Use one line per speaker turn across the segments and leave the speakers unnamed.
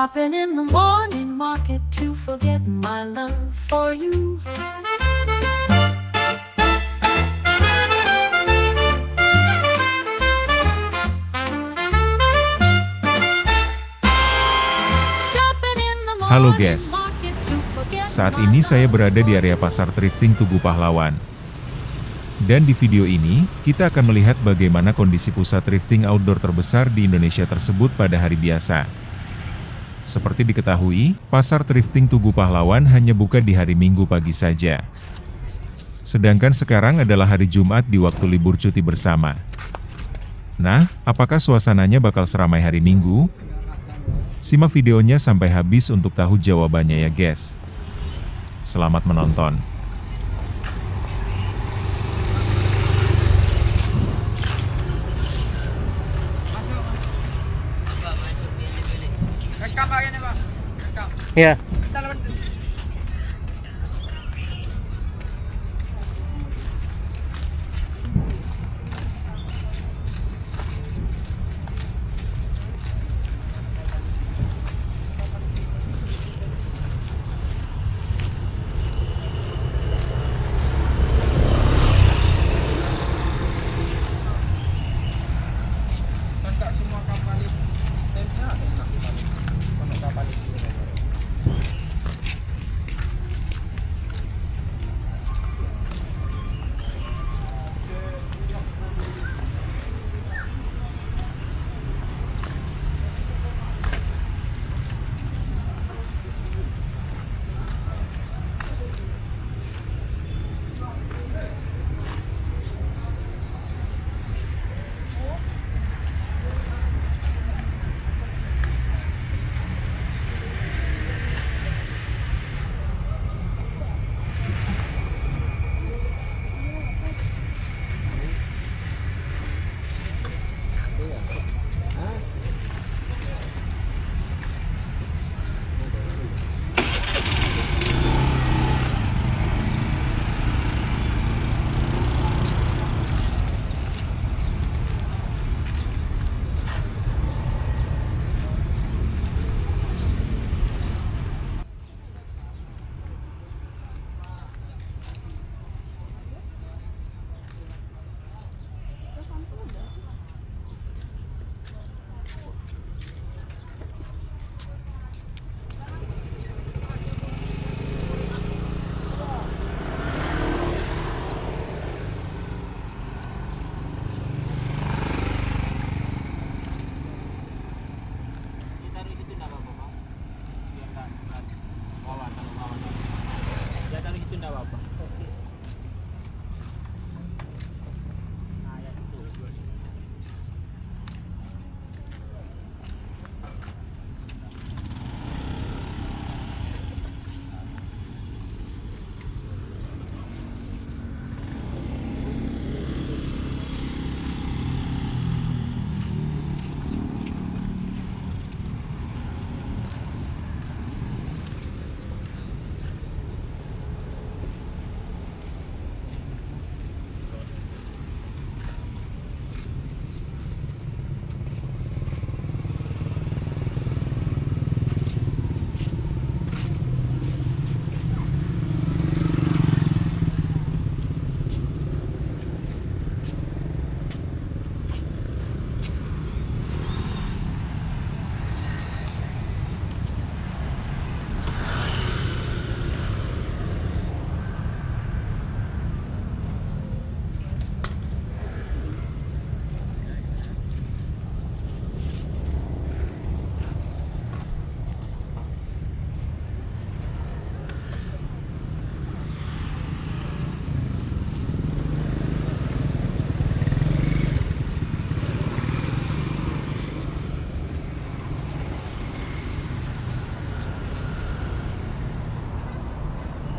Shopping in the morning market to forget my love for you.
Halo guys, saat ini saya berada di area pasar thrifting Tugu Pahlawan. Dan di video ini, kita akan melihat bagaimana kondisi pusat thrifting outdoor terbesar di Indonesia tersebut pada hari biasa. Seperti diketahui, pasar thrifting Tugu Pahlawan hanya buka di hari Minggu pagi saja. Sedangkan sekarang adalah hari Jumat di waktu libur cuti bersama. Nah, apakah suasananya bakal seramai hari Minggu? Simak videonya sampai habis untuk tahu jawabannya ya guys. Selamat menonton.
Rekam Pak ini Pak. Rekam.
Ya.
Enggak semua kapal ini temnya ada kapal ini.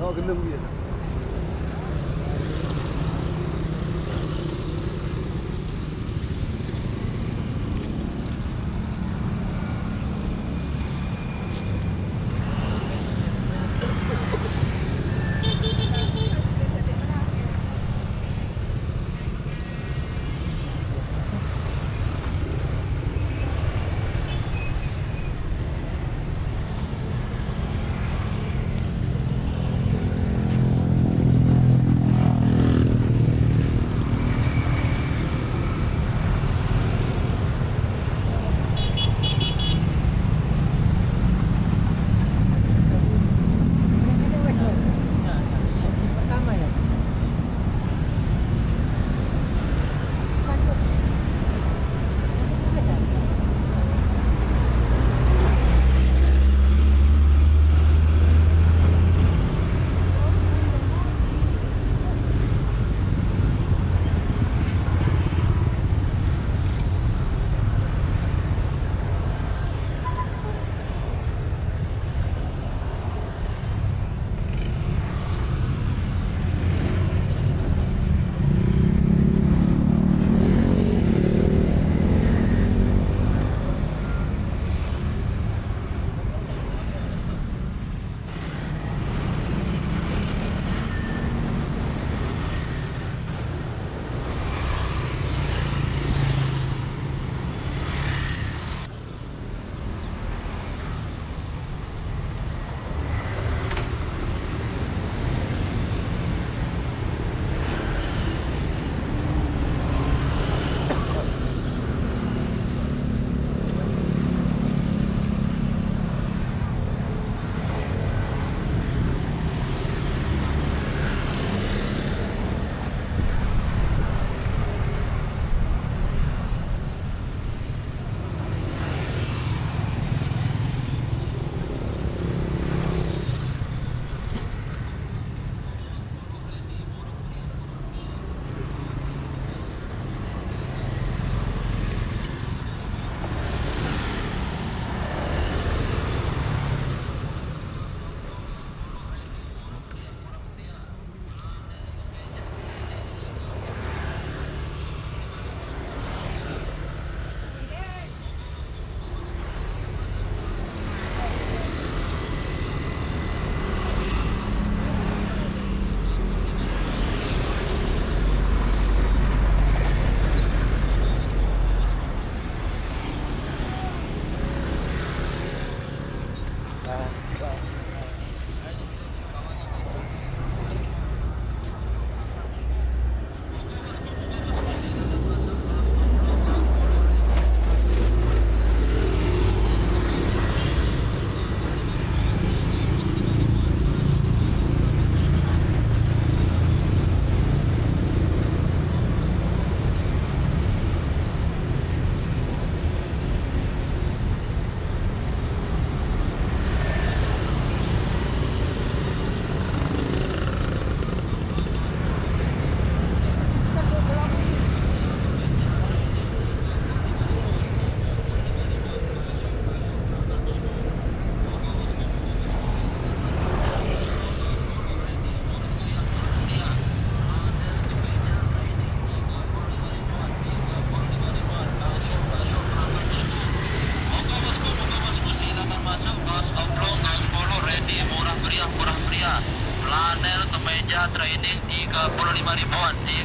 Oh, gendeng dia.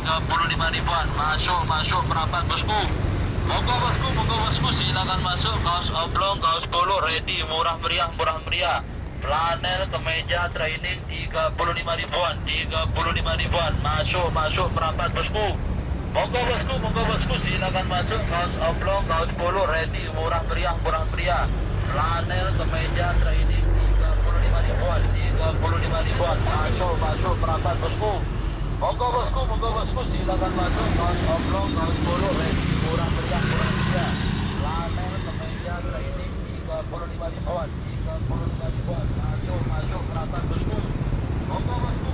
35 ribuan. Masuk merapat bosku. Monggo bosku, silakan masuk. Kaos oblong, kaos polo ready, murah meriah. Flanel, kemeja, training 35 ribuan. Masuk merapat bosku. Monggo bosku, silakan masuk. Kaos oblong, kaos polo ready, murah meriah. Flanel, kemeja, training 35 ribuan. Masuk merapat bosku. Monggo bosku, silakan masuk. Kaos oblong, kaos polo ready, murah meriah. Flanel, kemeja, training 35 ribuan. Masuk merapat bosku. Monggo bosku.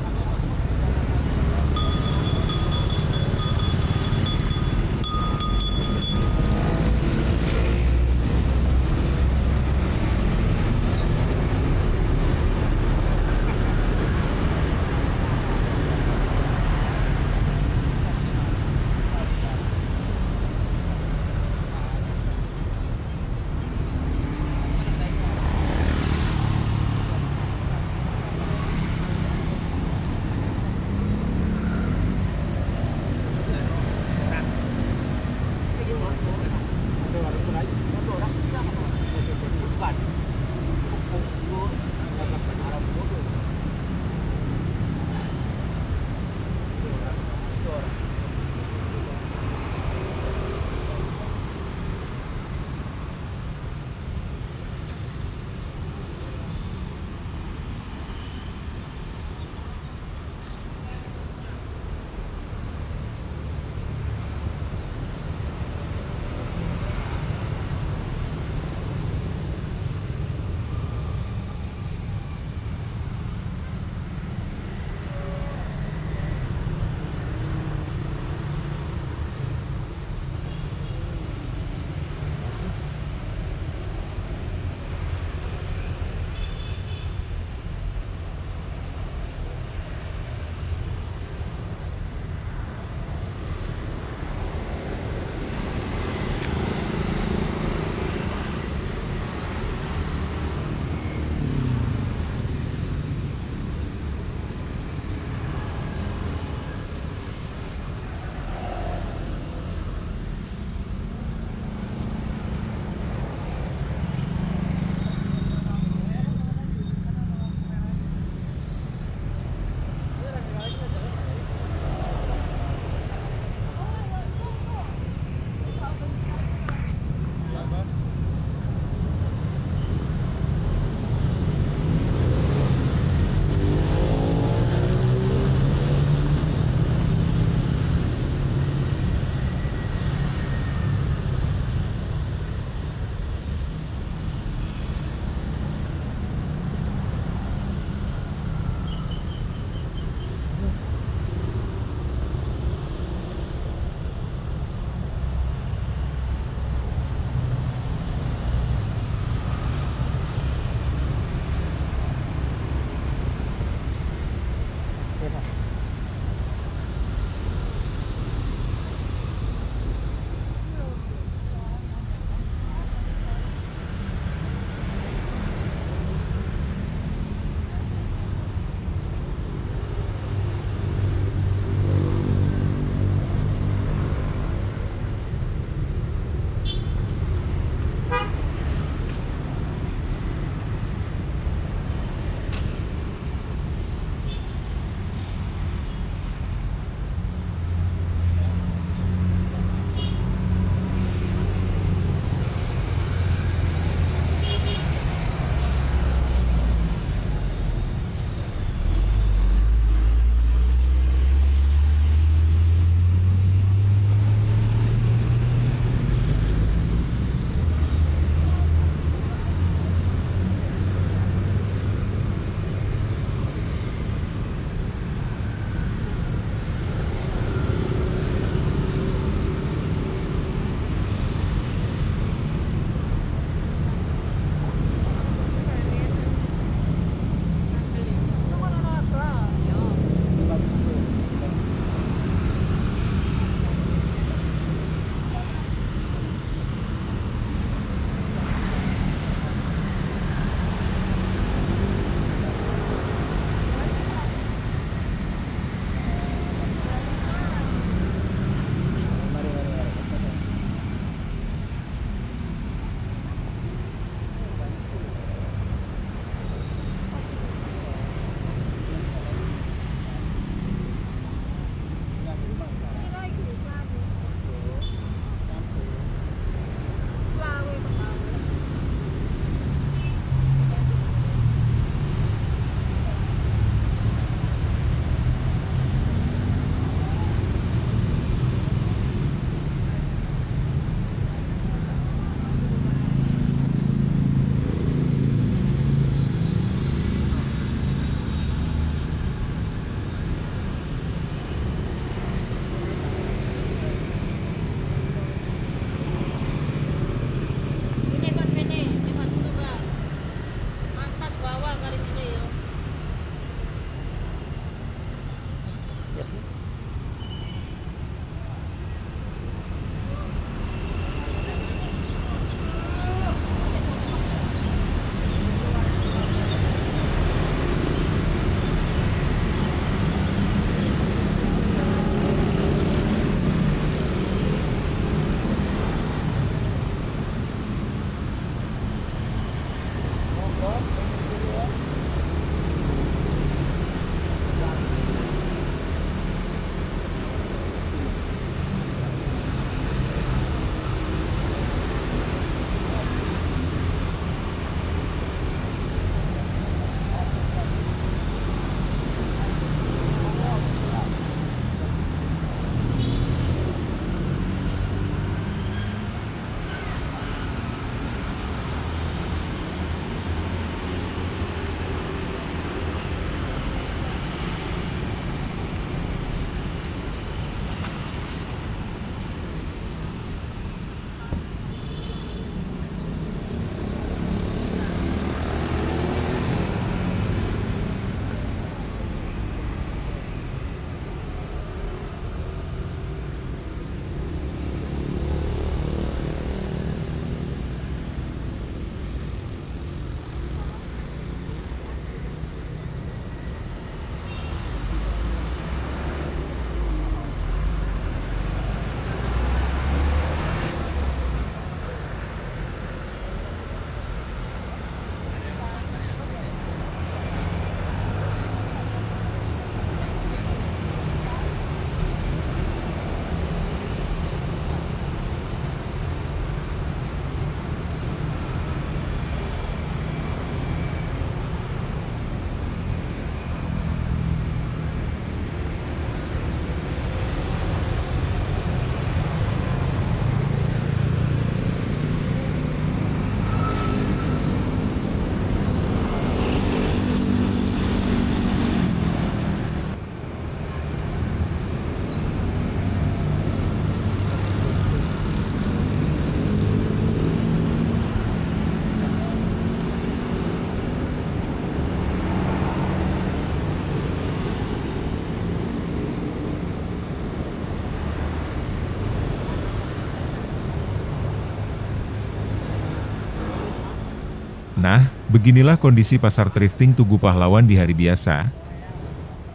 Nah, beginilah kondisi pasar thrifting Tugu Pahlawan di hari biasa.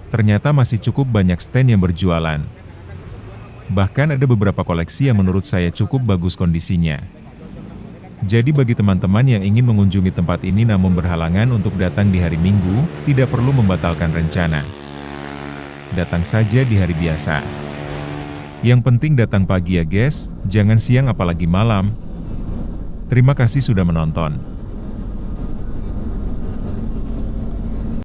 Ternyata masih cukup banyak stand yang berjualan. Bahkan ada beberapa koleksi yang menurut saya cukup bagus kondisinya. Jadi bagi teman-teman yang ingin mengunjungi tempat ini namun berhalangan untuk datang di hari Minggu, tidak perlu membatalkan rencana. Datang saja di hari biasa. Yang penting datang pagi ya guys, jangan siang apalagi malam. Terima kasih sudah menonton.